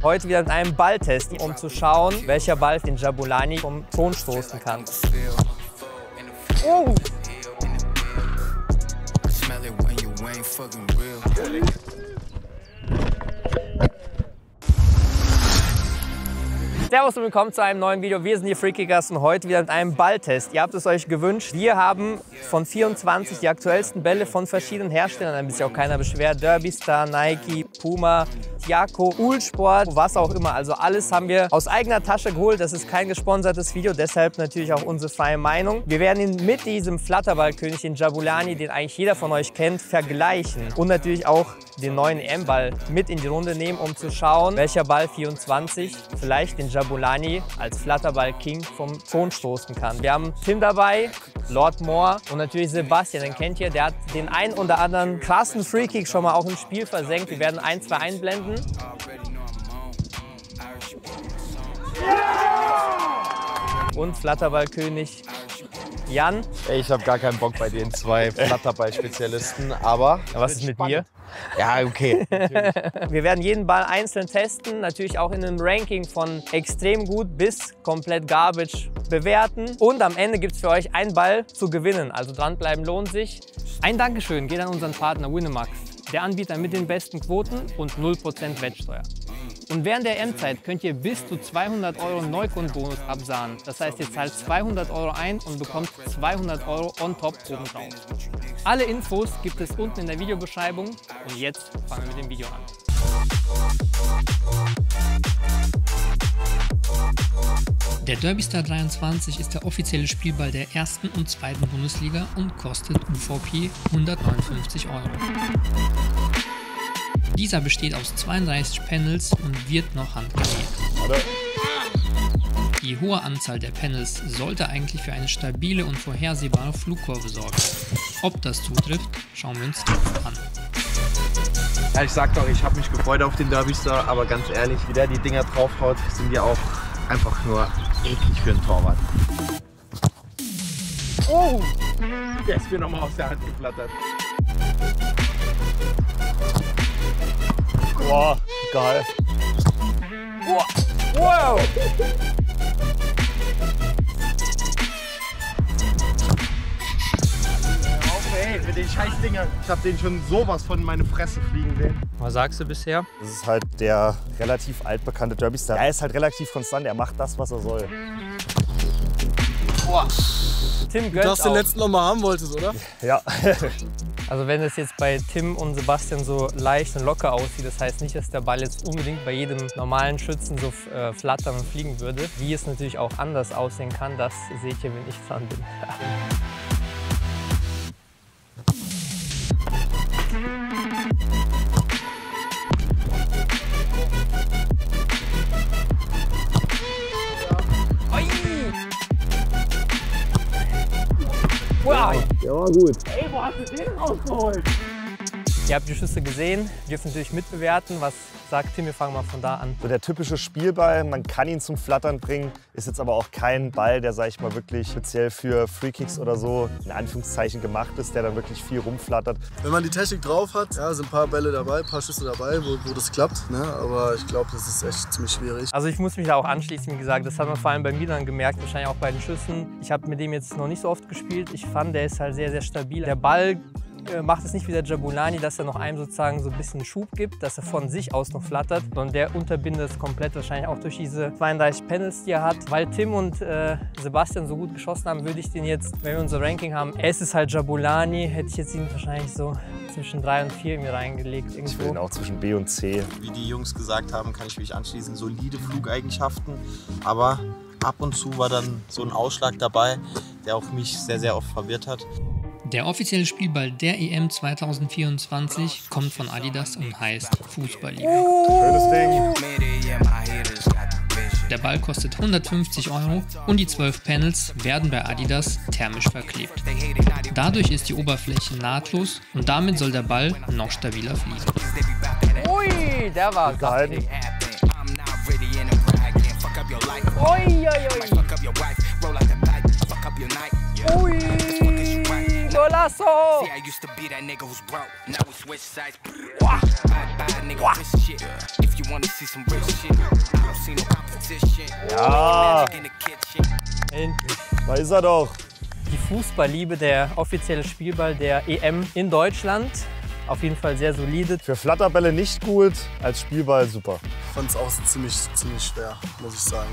Heute wieder mit einem Balltest, um zu schauen, welcher Ball den Jabulani vom Thron stoßen kann. Oh! Servus und willkommen zu einem neuen Video. Wir sind die Freakkickers und heute wieder mit einem Balltest. Ihr habt es euch gewünscht. Wir haben von 24 die aktuellsten Bälle von verschiedenen Herstellern, damit sich auch keiner beschwert. Derbystar, Nike, Puma, Tiaco, Ulsport, was auch immer. Also alles haben wir aus eigener Tasche geholt. Das ist kein gesponsertes Video, deshalb natürlich auch unsere freie Meinung. Wir werden ihn mit diesem Flatterballkönig, den Jabulani, den eigentlich jeder von euch kennt, vergleichen. Und natürlich auch den neuen EM-Ball mit in die Runde nehmen, um zu schauen, welcher Ball 24 vielleicht den Jabulani als Flatterball-King vom Thron stoßen kann. Wir haben Tim dabei, Lord Moore und natürlich Sebastian, den kennt ihr. Der hat den einen oder anderen krassen Freekick schon mal auch im Spiel versenkt. Wir werden ein, zwei einblenden. Und Flatterballkönig Jan. Ey, ich habe gar keinen Bock bei den zwei Flatterball-Spezialisten, aber... Was ist mit mir? Ja, okay. Wir werden jeden Ball einzeln testen, natürlich auch in einem Ranking von extrem gut bis komplett garbage bewerten. Und am Ende gibt es für euch einen Ball zu gewinnen, also dranbleiben lohnt sich. Ein Dankeschön geht an unseren Partner Winamax, der Anbieter mit den besten Quoten und 0% Wettsteuer. Und während der EM-Zeit könnt ihr bis zu 200 € Neukundbonus absahnen. Das heißt, ihr zahlt 200 € ein und bekommt 200 € on top obendrauf. Alle Infos gibt es unten in der Videobeschreibung. Und jetzt fangen wir mit dem Video an. Der Derbystar 23 ist der offizielle Spielball der ersten und zweiten Bundesliga und kostet UVP 159 €. Dieser besteht aus 32 Panels und wird noch handgenäht. Die hohe Anzahl der Panels sollte eigentlich für eine stabile und vorhersehbare Flugkurve sorgen. Ob das zutrifft, schauen wir uns an. Ja, ich sag doch, ich habe mich gefreut auf den Derbystar, aber ganz ehrlich, wie der die Dinger draufhaut, sind die auch einfach nur eklig für einen Torwart. Oh! Der ist mir nochmal aus der Hand geflattert. Boah, geil. Wow! Ey, mit den Scheißdinger. Ich hab den schon sowas von meine Fresse fliegen sehen. Was sagst du bisher? Das ist halt der relativ altbekannte Derbystar. Er ist halt relativ konstant, er macht das, was er soll. Boah. Tim Du gönnt das den auch. letzten noch mal haben wolltest, oder? Ja. Also wenn es jetzt bei Tim und Sebastian so leicht und locker aussieht, das heißt nicht, dass der Ball jetzt unbedingt bei jedem normalen Schützen so flattern und fliegen würde. Wie es natürlich auch anders aussehen kann, das seht ihr, wenn ich dran bin. Wow! Der war gut. Ey, wo hast du den rausgeholt? Ihr habt die Schüsse gesehen, dürft natürlich mitbewerten. Was sagt Tim? Wir fangen mal von da an. So der typische Spielball, man kann ihn zum Flattern bringen, ist jetzt aber auch kein Ball, der, sag ich mal, wirklich speziell für Freekicks oder so in Anführungszeichen gemacht ist, der dann wirklich viel rumflattert. Wenn man die Technik drauf hat, ja, sind ein paar Bälle dabei, ein paar Schüsse dabei, wo das klappt. Ne? Aber ich glaube, das ist echt ziemlich schwierig. Also ich muss mich da auch anschließen, wie gesagt, das hat man vor allem bei mir dann gemerkt, wahrscheinlich auch bei den Schüssen. Ich habe mit dem jetzt noch nicht so oft gespielt. Ich fand, der ist halt sehr, sehr stabil. Der Ball macht es nicht wie der Jabulani, dass er noch einem sozusagen so ein bisschen Schub gibt, dass er von sich aus noch flattert, sondern der unterbindet es komplett, wahrscheinlich auch durch diese 32 Panels, die er hat. Weil Tim und Sebastian so gut geschossen haben, würde ich den jetzt, wenn wir unser Ranking haben, es ist halt Jabulani, hätte ich jetzt ihn wahrscheinlich so zwischen 3 und 4 mir reingelegt. Irgendwo. Ich will ihn auch zwischen B und C. Wie die Jungs gesagt haben, kann ich mich anschließen, solide Flugeigenschaften, aber ab und zu war dann so ein Ausschlag dabei, der auch mich sehr, sehr oft verwirrt hat. Der offizielle Spielball der EM 2024 kommt von Adidas und heißt Fußballliga. Schönes Ding. Der Ball kostet 150 € und die 12 Panels werden bei Adidas thermisch verklebt. Dadurch ist die Oberfläche nahtlos und damit soll der Ball noch stabiler fliegen. Ui, der war Gehalten. Ui, ui, ui. Golazo! Ja, Endlich. da ist er doch. Die Fußballliebe, der offizielle Spielball der EM in Deutschland. Auf jeden Fall sehr solide. Für Flatterbälle nicht gut, als Spielball super. Ich fand es auch ziemlich schwer, muss ich sagen.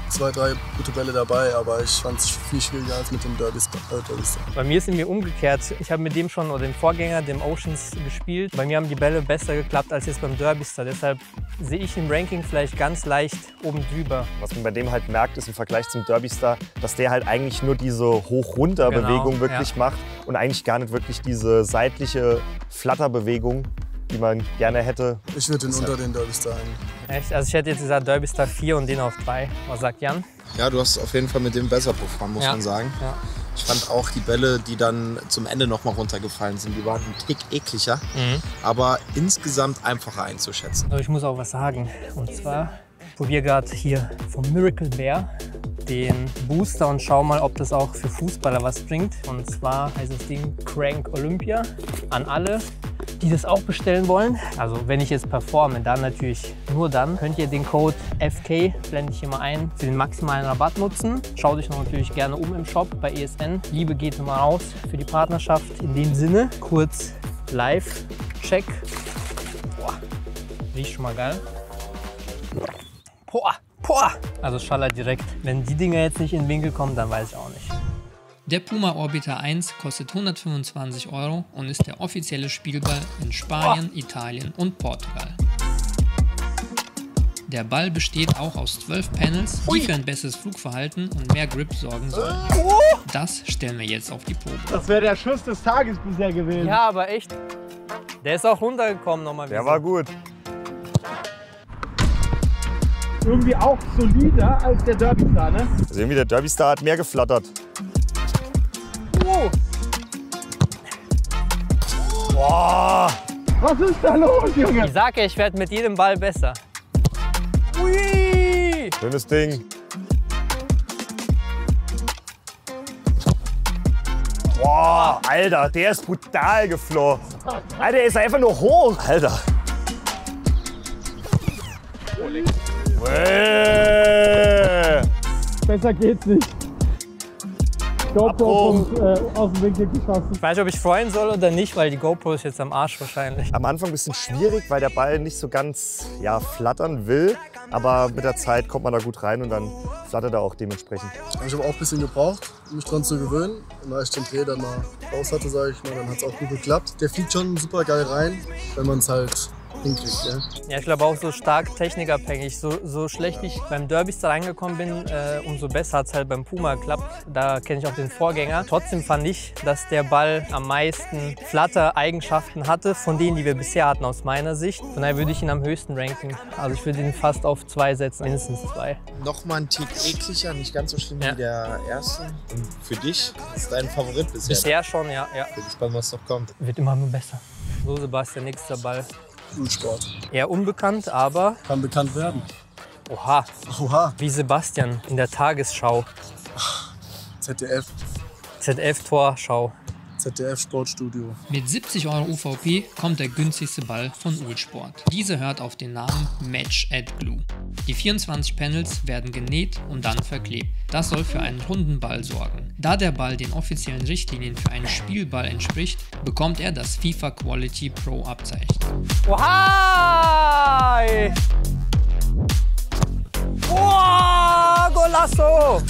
2, 3 gute Bälle dabei, aber ich fand es viel schwieriger als mit dem Derbystar. Bei mir ist es mir umgekehrt. Ich habe mit dem schon, oder dem Vorgänger, dem Oceans, gespielt. Bei mir haben die Bälle besser geklappt als jetzt beim Derbystar. Deshalb sehe ich im Ranking vielleicht ganz leicht oben drüber. Was man bei dem halt merkt, ist im Vergleich zum Derbystar, dass der halt eigentlich nur diese Hoch-Runter-Bewegung wirklich macht und eigentlich gar nicht wirklich diese seitliche Flatterbewegung, die man gerne hätte. Ich würde den unter den Derbystar hängen. Echt? Also ich hätte jetzt gesagt Derbystar 4 und den auf 3. Was sagt Jan? Ja, du hast auf jeden Fall mit dem besser performt, muss man sagen. Ja. Ich fand auch die Bälle, die dann zum Ende noch mal runtergefallen sind, die waren ein Tick ekliger, aber insgesamt einfacher einzuschätzen. Aber ich muss auch was sagen. Und zwar, ich probiere gerade hier vom Miracle Bear den Booster und schau mal, ob das auch für Fußballer was bringt. Und zwar heißt das Ding Crank Olympia. An alle, die das auch bestellen wollen. Also wenn ich jetzt performe, dann natürlich nur dann. Könnt ihr den Code FK, blende ich hier mal ein, für den maximalen Rabatt nutzen. Schaut euch noch natürlich gerne um im Shop bei ESN. Liebe geht nochmal raus für die Partnerschaft. In dem Sinne, kurz Live-Check. Boah, riecht schon mal geil. Boah. Boah. Also schallert direkt. Wenn die Dinger jetzt nicht in den Winkel kommen, dann weiß ich auch nicht. Der Puma Orbiter 1 kostet 125 € und ist der offizielle Spielball in Spanien, Italien und Portugal. Der Ball besteht auch aus 12 Panels, die für ein besseres Flugverhalten und mehr Grip sorgen sollen. Das stellen wir jetzt auf die Probe. Das wäre der Schuss des Tages bisher gewesen. Ja, aber echt. Der ist auch runtergekommen nochmal. Der war gut. Irgendwie auch solider als der Derbystar, ne? Also irgendwie der Derbystar hat mehr geflattert. Boah. Was ist da los, Junge? Ich sage, ich werde mit jedem Ball besser. Ui! Schönes Ding. Boah, Alter, der ist brutal geflogen. Alter, der ist einfach nur hoch. Alter. Besser geht's nicht. GoPro aus dem Winkel geschossen. Ich weiß nicht, ob ich freuen soll oder nicht, weil die GoPro ist jetzt am Arsch wahrscheinlich. Am Anfang ein bisschen schwierig, weil der Ball nicht so ganz flattern will. Aber mit der Zeit kommt man da gut rein und dann flattert er auch dementsprechend. Ich habe auch ein bisschen gebraucht, um mich dran zu gewöhnen. Und als ich den Dreh dann mal raus hatte, sage ich mal, dann hat es auch gut geklappt. Der fliegt schon super geil rein, wenn man es halt hinkriegt. Ja? Ja, ich glaube auch so stark technikabhängig. So schlecht ich beim Derbystar reingekommen bin, umso besser hat es halt beim Puma geklappt. Da kenne ich auch den Vorgänger. Trotzdem fand ich, dass der Ball am meisten Flatter-Eigenschaften hatte, von denen, die wir bisher hatten aus meiner Sicht. Von daher würde ich ihn am höchsten ranken. Also ich würde ihn fast auf 2 setzen, mindestens 2. Nochmal ein Tick ekliger, nicht ganz so schlimm wie der erste. Und für dich ist dein Favorit bisher? Bisher schon, ja. Bin gespannt, was noch kommt. Wird immer nur besser. So, Sebastian, nächster Ball. Sport. Eher unbekannt, aber Kann bekannt werden. oha, Oha, wie Sebastian in der Tagesschau. ZDF. ZDF-Torschau. ZDF Sportstudio. Mit 70 € UVP kommt der günstigste Ball von Ulsport. Diese hört auf den Namen Match at Glue. Die 24 Panels werden genäht und dann verklebt. Das soll für einen runden Ball sorgen. Da der Ball den offiziellen Richtlinien für einen Spielball entspricht, bekommt er das FIFA Quality Pro Abzeichen. Oha! Boah, Golasso!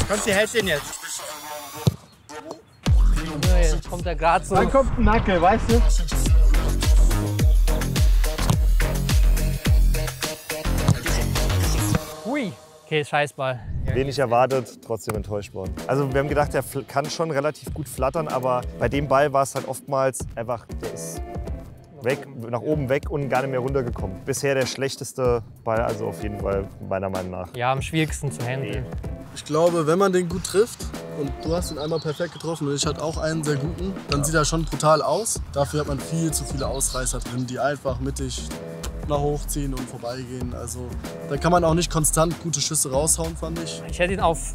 Konsti, hält den jetzt. Jetzt kommt er gerade so. Dann kommt ein Nacke, weißt du? Hui. Okay, Scheißball. Wenig erwartet, trotzdem enttäuscht worden. Also wir haben gedacht, der kann schon relativ gut flattern, aber bei dem Ball war es halt oftmals einfach, der ist weg, nach oben weg und gar nicht mehr runtergekommen. Bisher der schlechteste Ball, also auf jeden Fall meiner Meinung nach. Ja, am schwierigsten zu handeln. Ich glaube, wenn man den gut trifft und du hast ihn einmal perfekt getroffen und ich hatte auch einen sehr guten, dann sieht er schon brutal aus. Dafür hat man viel zu viele Ausreißer drin, die einfach mittig nach hochziehen und vorbeigehen. Also da kann man auch nicht konstant gute Schüsse raushauen, fand ich. Ich hätte ihn auf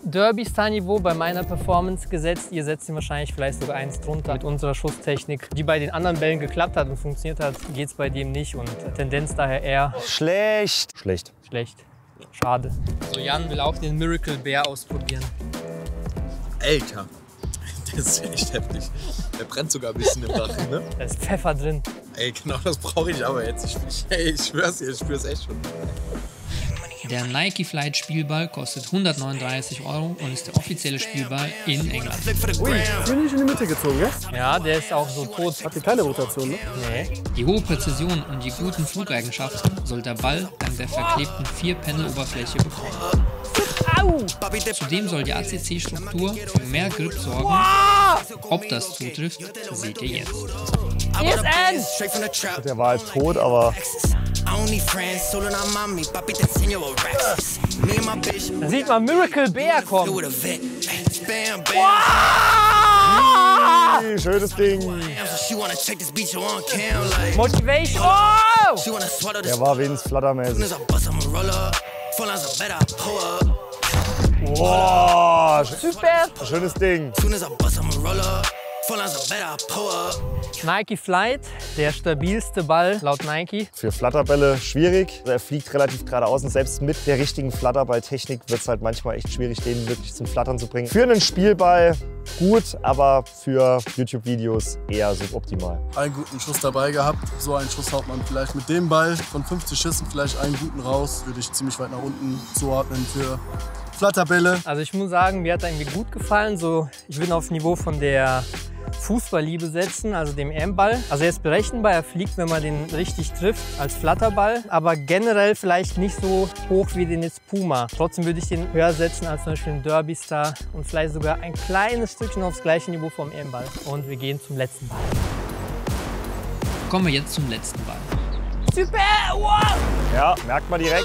Derby-Star-Niveau bei meiner Performance gesetzt. Ihr setzt ihn wahrscheinlich vielleicht sogar eins drunter. Mit unserer Schusstechnik, die bei den anderen Bällen geklappt hat und funktioniert hat, geht es bei dem nicht. Und Tendenz daher eher Schlecht. Schlecht. schlecht. Schade. So, Jan will auch den Miracle Bear ausprobieren. Alter, das ist echt heftig. Der brennt sogar ein bisschen im Rachen, ne? Da ist Pfeffer drin. Ey, genau das brauche ich aber jetzt. Ich schwör's dir, ich spür's echt schon. Der Nike Flight Spielball kostet 139 € und ist der offizielle Spielball in England. Ui, bin ich in die Mitte gezogen, ja? Ja, der ist auch so tot. Hat hier keine Rotation, ne? Nee. Die hohe Präzision und die guten Flugeigenschaften soll der Ball dank der verklebten 4-Panel-Oberfläche bekommen. Au! Zudem soll die ACC-Struktur für mehr Grip sorgen. Ob das zutrifft, seht ihr jetzt. Der war halt tot, aber Da sieht man Miracle Bear kommen. schönes Ding. Motivation. Oh! Der war wenigstens flattermäßig. Boah, Super. schönes Ding. Nike Flight, der stabilste Ball laut Nike. Für Flatterbälle schwierig. Er fliegt relativ geradeaus und selbst mit der richtigen Flatterballtechnik wird es halt manchmal echt schwierig, den wirklich zum Flattern zu bringen. Für einen Spielball gut, aber für YouTube-Videos eher suboptimal. Einen guten Schuss dabei gehabt. So einen Schuss haut man vielleicht mit dem Ball von 50 Schüssen vielleicht einen guten raus. Würde ich ziemlich weit nach unten zuordnen für Flatterbälle. Also ich muss sagen, mir hat er irgendwie gut gefallen. So, ich bin auf Niveau von der Fußballliebe setzen, also dem EM-Ball. Also er ist berechenbar, er fliegt, wenn man den richtig trifft, als Flatterball. Aber generell vielleicht nicht so hoch wie den jetzt Puma. Trotzdem würde ich den höher setzen als zum Beispiel den Derby Star und vielleicht sogar ein kleines Stückchen aufs gleiche Niveau vom EM-Ball. Und wir gehen zum letzten Ball. Kommen wir jetzt zum letzten Ball. Super! Wow! Ja, merkt man direkt.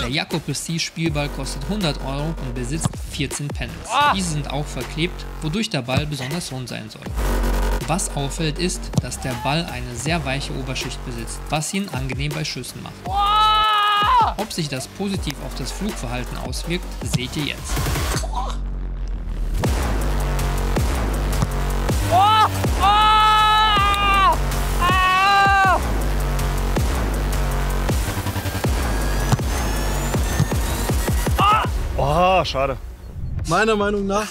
Der Jacko Prestige Spielball kostet 100 € und besitzt 14 Panels. Diese sind auch verklebt, wodurch der Ball besonders rund sein soll. Was auffällt ist, dass der Ball eine sehr weiche Oberschicht besitzt, was ihn angenehm bei Schüssen macht. Ob sich das positiv auf das Flugverhalten auswirkt, seht ihr jetzt. Oh, schade. Meiner Meinung nach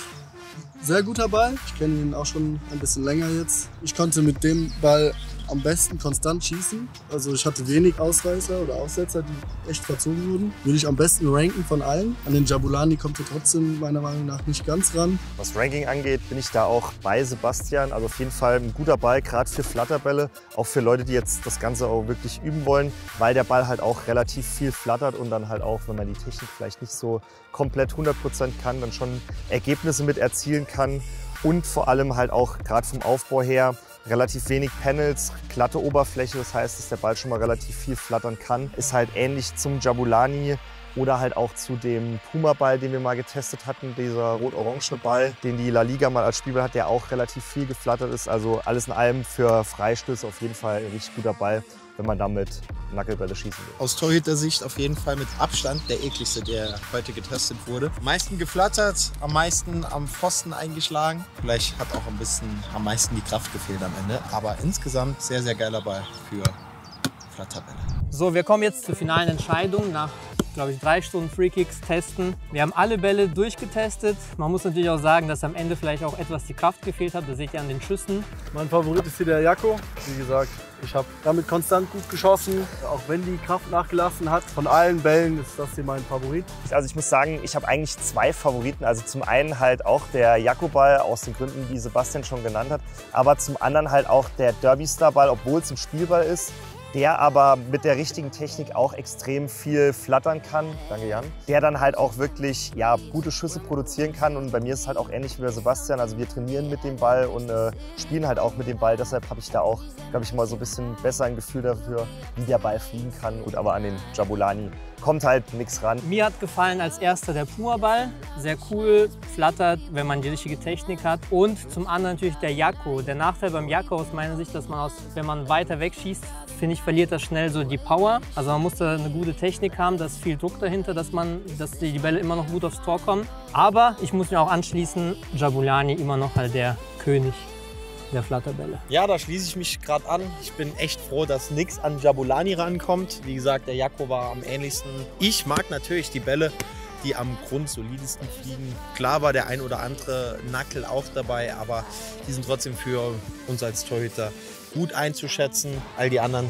sehr guter Ball. Ich kenne ihn auch schon ein bisschen länger jetzt. Ich konnte mit dem Ball am besten konstant schießen. Also ich hatte wenig Ausreißer oder Aussetzer, die echt verzogen wurden. Würde ich am besten ranken von allen. An den Jabulani kommt er trotzdem meiner Meinung nach nicht ganz ran. Was Ranking angeht, bin ich da auch bei Sebastian. Also auf jeden Fall ein guter Ball, gerade für Flatterbälle. Auch für Leute, die jetzt das Ganze auch wirklich üben wollen, weil der Ball halt auch relativ viel flattert und dann halt auch, wenn man die Technik vielleicht nicht so komplett 100% kann, dann schon Ergebnisse mit erzielen kann. Und vor allem halt auch gerade vom Aufbau her relativ wenig Panels, glatte Oberfläche. Das heißt, dass der Ball schon mal relativ viel flattern kann. Ist halt ähnlich zum Jabulani oder halt auch zu dem Puma-Ball, den wir mal getestet hatten. Dieser rot-orange Ball, den die La Liga mal als Spielball hat, der auch relativ viel geflattert ist. Also alles in allem für Freistöße auf jeden Fall ein richtig guter Ball, wenn man damit Knucklebälle schießen will. Aus Torhüter-Sicht auf jeden Fall mit Abstand der ekligste, der heute getestet wurde. Am meisten geflattert, am meisten am Pfosten eingeschlagen. Vielleicht hat auch ein bisschen am meisten die Kraft gefehlt am Ende. Aber insgesamt sehr, sehr geiler Ball für Flatterbälle. So, wir kommen jetzt zur finalen Entscheidung nach, glaube ich, 3 Stunden Freekicks testen. Wir haben alle Bälle durchgetestet. Man muss natürlich auch sagen, dass am Ende vielleicht auch etwas die Kraft gefehlt hat. Das seht ihr an den Schüssen. Mein Favorit ist hier der Jacko. Wie gesagt, ich habe damit konstant gut geschossen, auch wenn die Kraft nachgelassen hat. Von allen Bällen ist das hier mein Favorit. Also ich muss sagen, ich habe eigentlich 2 Favoriten. Also zum einen halt auch der Jacko-Ball aus den Gründen, die Sebastian schon genannt hat. Aber zum anderen halt auch der Derby Star-Ball, obwohl es ein Spielball ist, der aber mit der richtigen Technik auch extrem viel flattern kann. Danke, Jan. Der dann halt auch wirklich gute Schüsse produzieren kann. Und bei mir ist es halt auch ähnlich wie bei Sebastian. Also wir trainieren mit dem Ball und spielen halt auch mit dem Ball. Deshalb habe ich da auch, glaube ich, mal so ein bisschen besser ein Gefühl dafür, wie der Ball fliegen kann. Gut, aber an den Jabulani kommt halt nichts ran. Mir hat gefallen als erster der Puma-Ball. Sehr cool, flattert, wenn man die richtige Technik hat. Und zum anderen natürlich der Jacko. Der Nachteil beim Jacko aus meiner Sicht, dass man wenn man weiter wegschießt, finde dadurch verliert er schnell so die Power. Also man muss da eine gute Technik haben, da ist viel Druck dahinter, dass die Bälle immer noch gut aufs Tor kommen. Aber ich muss mir auch anschließen, Jabulani immer noch halt der König der Flatterbälle. Ja, da schließe ich mich gerade an. Ich bin echt froh, dass nichts an Jabulani rankommt. Wie gesagt, der Jaco war am ähnlichsten. Ich mag natürlich die Bälle, die am solidesten fliegen. Klar war der ein oder andere Nackel auch dabei, aber die sind trotzdem für uns als Torhüter gut einzuschätzen. All die anderen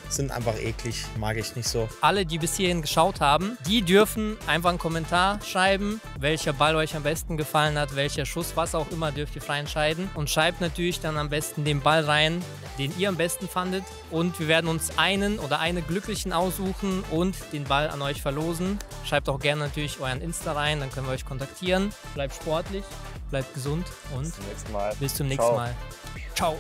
sind einfach eklig, mag ich nicht so. Alle, die bis hierhin geschaut haben, die dürfen einfach einen Kommentar schreiben, welcher Ball euch am besten gefallen hat, welcher Schuss, was auch immer, dürft ihr frei entscheiden. Und schreibt natürlich dann am besten den Ball rein, den ihr am besten fandet. Und wir werden uns einen oder eine Glücklichen aussuchen und den Ball an euch verlosen. Schreibt auch gerne natürlich euren Insta rein, dann können wir euch kontaktieren. Bleibt sportlich, bleibt gesund und bis zum nächsten Mal. Ciao.